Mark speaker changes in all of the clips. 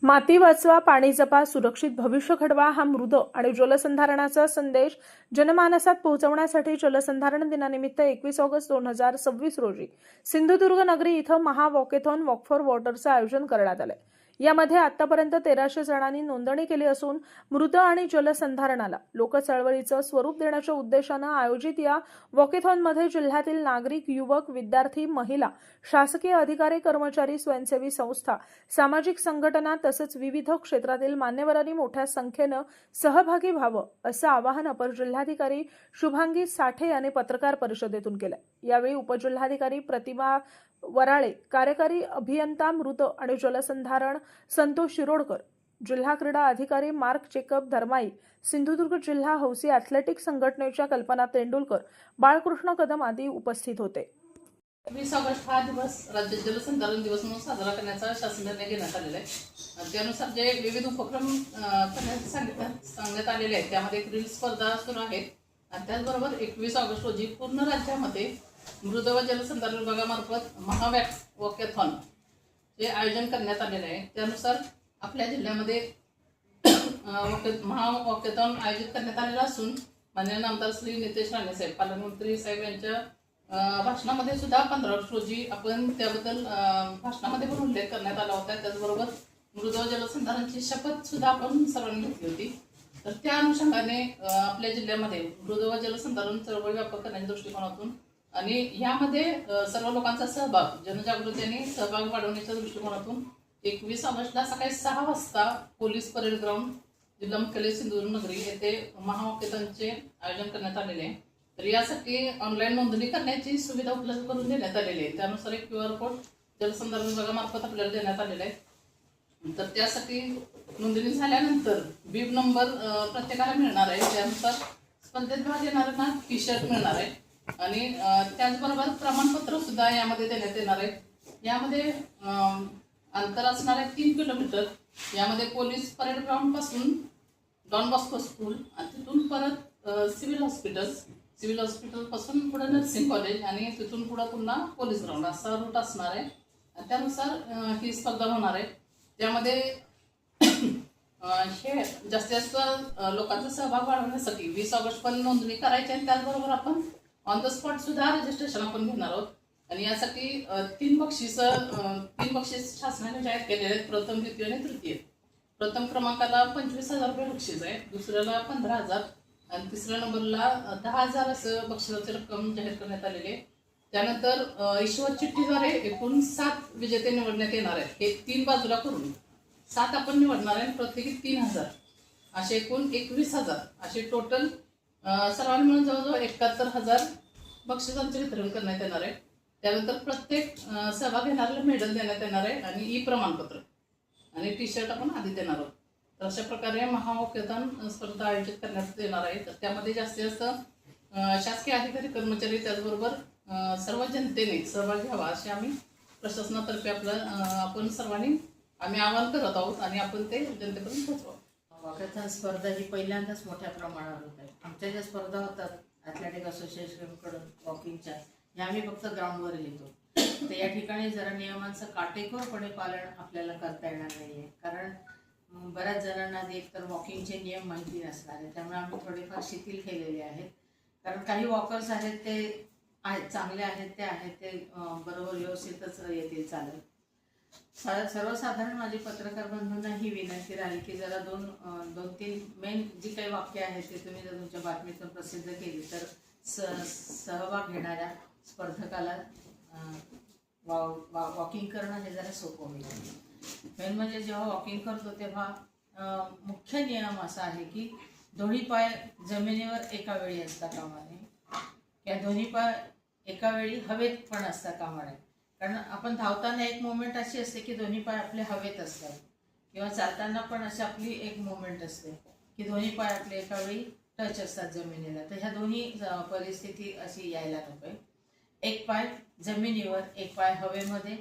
Speaker 1: माती वाचवा, पाणी जपा, सुरक्षित भविष्य घडवा हा मृद आणि जलसंधारणाचा संदेश जनमानसात पोहोचवण्यासाठी जलसंधारण दिनानिमित्त 21 ऑगस्ट 2026 रोजी सिंधुदुर्ग नगरी इथं महा वॉकेथॉन वॉक फॉर वॉटरचं आयोजन करण्यात आलंय। यामध्ये आतापर्यंत 1300 जणांनी नोंदणी केली असून मृद आणि जलसंधारणाला लोकचळवळीचं स्वरूप देण्याच्या उद्देशानं आयोजित या वॉकेथॉनमध्ये जिल्ह्यातील नागरिक, युवक, विद्यार्थी, महिला, शासकीय अधिकारी, कर्मचारी, स्वयंसेवी संस्था, सामाजिक संघटना तसंच विविध क्षेत्रातील मान्यवरांनी मोठ्या संख्येनं सहभागी व्हावं असं आवाहन अपर जिल्हाधिकारी शुभांगी साठे यांनी पत्रकार परिषदेतून केलं। यावेळी उपजिल्हाधिकारी प्रतिमा वराळे, कार्यकारी अभियंता मृद आणि जलसंधारण संतोष शिरोडकर, जिल्हा क्रीडा अधिकारी मार्क जेकब धर्माई, सिंधुदुर्ग जिल्हा हौसी ॲथलेटिक्स संघटनेच्या कल्पना तेंडुलकर, बाळकृष्ण कदम आदी उपस्थित होते।
Speaker 2: 20 ऑगस्ट हा दिवस राज्य जलसंधारण दिवस म्हणून साजरा करण्याचा शासन निर्णय घेण्यात आलेला आहे। त्यानुसार जे विविध उपक्रम सांगण्यात आलेले आहेत त्यामध्ये एक रील स्पर्धा सुरू आहेत आणि त्याचबरोबर 21 ऑगस्ट रोजी पूर्ण राज्यामध्ये मृद व जलसंधारण विभागामार्फत वॉकेथॉन जे आयोजन करण्यात आलेले आहे। त्यानुसार आपल्या जिल्ह्यामध्ये वॉकेथॉन आयोजित करण्यात आलेला असून माननीय आमदार श्री नितेश राणे साहेब, पालकमंत्री साहेब यांच्या भाषणामध्ये सुद्धा 15 ऑगस्ट रोजी आपण त्याबद्दल भाषणामध्ये पण उल्लेख करण्यात आला होता। त्याचबरोबर मृद व जलसंधारणाची शपथ सुद्धा आपण सर्वांनी घेतली होती। तर त्या अनुषंगाने आपल्या जिल्ह्यामध्ये मृद व जलसंधारण चळवळ व्यापक करण्याच्या दृष्टिकोनातून आणि यामध्ये सर्व लोकांचा सहभाग, जनजागृती आणि सहभाग वाढवण्याच्या दृष्टिकोनातून 21 ऑगस्टला सकाळी 6 वाजता पोलीस परेड ग्राउंड, जिल्हा मुख्यालय सिंधुदुर्ग नगरी येथे महावॉकेथॉनचे आयोजन करण्यात आलेले आहे। तर यासाठी ऑनलाईन नोंदणी करण्याची सुविधा उपलब्ध करून देण्यात आलेली आहे। त्यानुसार एक QR कोड जलसंधारण विभागामार्फत आपल्याला देण्यात आलेला आहे। तर त्यासाठी नोंदणी झाल्यानंतर बीब नंबर प्रत्येकाला मिळणार आहे। त्यानुसार स्पर्धेत भाग घेणाऱ्यांना T-शर्ट मिळणार आहे आणि त्याचबरोबर प्रमाणपत्र सुद्धा यामध्ये देण्यात येणार आहे। यामध्ये अंतर असणार आहे 3 किलोमीटर। यामध्ये पोलीस परेड ग्राउंड पासून डॉन बॉस्को स्कूल आणि तिथून परत सिव्हिल हॉस्पिटल पासून पुढे नर्सिंग कॉलेज आणि तिथून पुढे पुन्हा पोलीस ग्राउंड असा रूट असणार आहे। त्यानुसार ही स्पर्धा होणार आहे। त्यामध्ये हे जास्तीत जास्त लोकांचा सहभाग वाढवण्यासाठी 20 ऑगस्ट पण नोंदणी करायची आणि त्याचबरोबर आपण ऑन द स्पॉट सुद्धा रजिस्ट्रेशन आपण घेणार आहोत। आणि यासाठी 3 बक्षीस शासनाने जाहीर केलेले आहेत, प्रथम, द्वितीय आणि तृतीय। प्रथम क्रमांकाला 25,000 रुपये बक्षीस आहे, दुसऱ्याला 15,000 आणि तिसऱ्या नंबरला 10,000 असं बक्षिसाची रक्कम जाहीर करण्यात आलेली आहे। त्यानंतर ईश्वर चिठ्ठीद्वारे एकूण 7 विजेते निवडण्यात येणार आहेत। हे 3 बाजूला करून 7 आपण निवडणार आहे, प्रत्येकी 3,000 असे एकूण 21,000 असे टोटल सर्वांनी मिळून जवळजवळ 71,000 बक्षिसांचे वितरण करण्यात येणार आहे। त्यानंतर प्रत्येक सहभाग घेणाऱ्याला मेडल देण्यात येणार आहे आणि प्रमाणपत्र आणि T-शर्ट आपण आधी देणार आहोत। तर अशा प्रकारे महावॉकेथॉन स्पर्धा आयोजित करण्यात येणार आहे। तर त्यामध्ये जास्तीत जास्त शासकीय अधिकारी, कर्मचारी, त्याचबरोबर सर्व जनतेने सहभाग घ्यावा असे आम्ही प्रशासनातर्फे आपण सर्वांनी आम्ही आवाहन करत आहोत आणि आपण ते जनतेपर्यंत पोहोचवा।
Speaker 3: वॉकेथॉन स्पर्धा ही पहिल्यांदाच मोठ्या प्रमाणावर होत आहे। आमच्या ज्या स्पर्धा होतात ॲथलेटिक असोसिएशनकडून वॉकिंगच्या, ह्या आम्ही फक्त ग्राउंडवर येतो। तर या ठिकाणी जरा नियमांचं काटेकोरपणे पालन आपल्याला करता येणार नाही आहे, कारण बऱ्याच जणांना एकतर वॉकिंगचे नियम माहिती नसणार आहे। त्यामुळे आम्ही थोडेफार शिथिल केलेले आहेत, कारण काही वॉकर्स आहेत ते चांगले आहेत, ते बरोबर व्यवस्थितच येतील चालत। सर्वसाधारण माझी पत्रकार बंधूंना ही विनंती राहील की जरा दोन तीन मेन जी काही वाक्य आहेत ते तुम्ही जर तुमच्या बातमीतून प्रसिद्ध केली तर सहभाग घेणाऱ्या स्पर्धकाला वॉकिंग करणं हे जरा सोपं होईल। मेन म्हणजे जेव्हा वॉकिंग करतो तेव्हा मुख्य नियम असा आहे की दोन्ही पाय जमिनीवर एका वेळी असता कामा नये, या दोन्ही पाय एका वेळी हवेत पण असता कामा नये। कारण आपण धावताना एक मोमेंट अशी असते की दोन्ही पाय आपले हवेत असतात, किंवा चालताना पण अशी आपली एक मोमेंट असते की दोन्ही पाय आपले एका वेळी टच असतात जमिनीला। तर ह्या दोन्ही परिस्थिती अशी यायला नको। एक पाय जमिनीवर, एक पाय हवेमध्ये।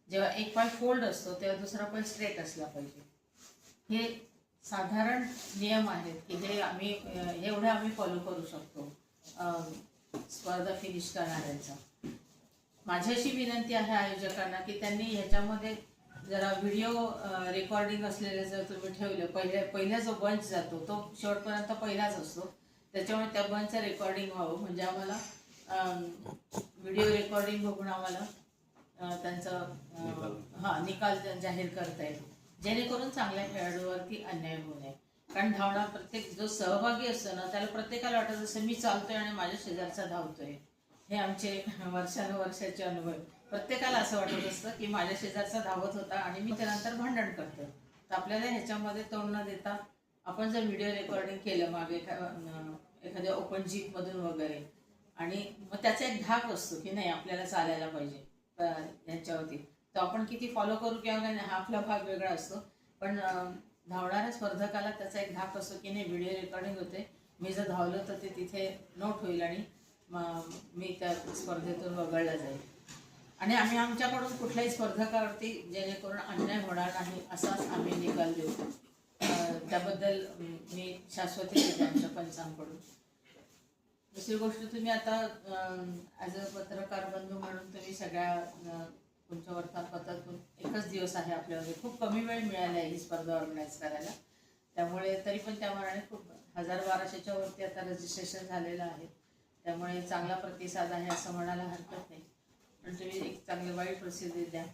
Speaker 3: जेव्हा एक पाय फोल्ड असतो तेव्हा दुसरा पाय स्ट्रेट असला पाहिजे। हे साधारण नियम आहेत की हे एवढं आम्ही फॉलो करू शकतो स्पर्धा फिनिश करणाऱ्यांचा। माझी अशी विनंती आहे आयोजकांना की त्यांनी ह्याच्यामध्ये जरा व्हिडिओ रेकॉर्डिंग असलेले जर तुम्ही ठेवले, पहिला जो बंच जातो तो शेवटपर्यंत पहिलाच असतो, त्याच्यामुळे त्या बंचचं रेकॉर्डिंग व्हावं, म्हणजे आम्हाला व्हिडिओ रेकॉर्डिंग बघून आम्हाला त्यांचा निकाल जाहीर करता येईल, जेणेकरून चांगल्या खेळाडूवरती अन्याय होऊ नये. कारण धावणार प्रत्येक जो सहभागी असतो ना, त्याला प्रत्येकाला वाटत असं मी चालतोय आणि माझ्या शेजारचा धावतोय. हे आमचे वर्षानुवर्षाचे अनुभव. प्रत्येकाला असं वाटत असतं की माझ्या शेजारचा धावत होता आणि मी त्यानंतर भांडण करतो. तर आपल्याला ह्याच्यामध्ये तोंड न देता आपण जर व्हिडिओ रेकॉर्डिंग केलं मागे एखाद्या ओपन जीपमधून वगैरे, आणि मग त्याचा एक धाक असतो की नाही आपल्याला चालायला पाहिजे ह्याच्यावरती, तर आपण किती फॉलो करू किंवा नाही हा आपला भाग वेगळा असतो. पण धावणाऱ्या स्पर्धकाला त्याचा एक धाक असतो की नाही व्हिडिओ रेकॉर्डिंग होते, मी जर धावलं तर ते तिथे नोट होईल आणि मी त्या स्पर्धेतून वगळला जाईल. आणि आम्ही आमच्याकडून कुठल्याही स्पर्धकावरती जेणेकरून अन्याय होणार नाही असाच आम्ही निकाल देऊ. त्याबद्दल मी शाश्वती देते आमच्या पंचांकडून. दुसरी गोष्ट, तुम्ही आता ॲज अ पत्रकार बंधू म्हणून तुम्ही सगळ्या तुमच्या वर्तमानपत्रातून एकच दिवस आहे आपल्यामध्ये, खूप कमी वेळ मिळाला आहे ही स्पर्धा ऑर्गनाईज करायला, त्यामुळे तरी पण त्या मनाने खूप 1000-1200च्या वरती आता रजिस्ट्रेशन झालेलं आहे, त्यामुळे चांगला प्रतिसाद आहे असं म्हणायला हरकत नाही. पण तुम्ही एक चांगली वाईट प्रसिद्धी द्या,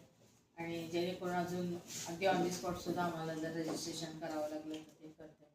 Speaker 3: आणि जेणेकरून अजून अगदी ऑन दी स्पॉट सुद्धा आम्हाला जर रजिस्ट्रेशन करावं लागलं तर ते करते.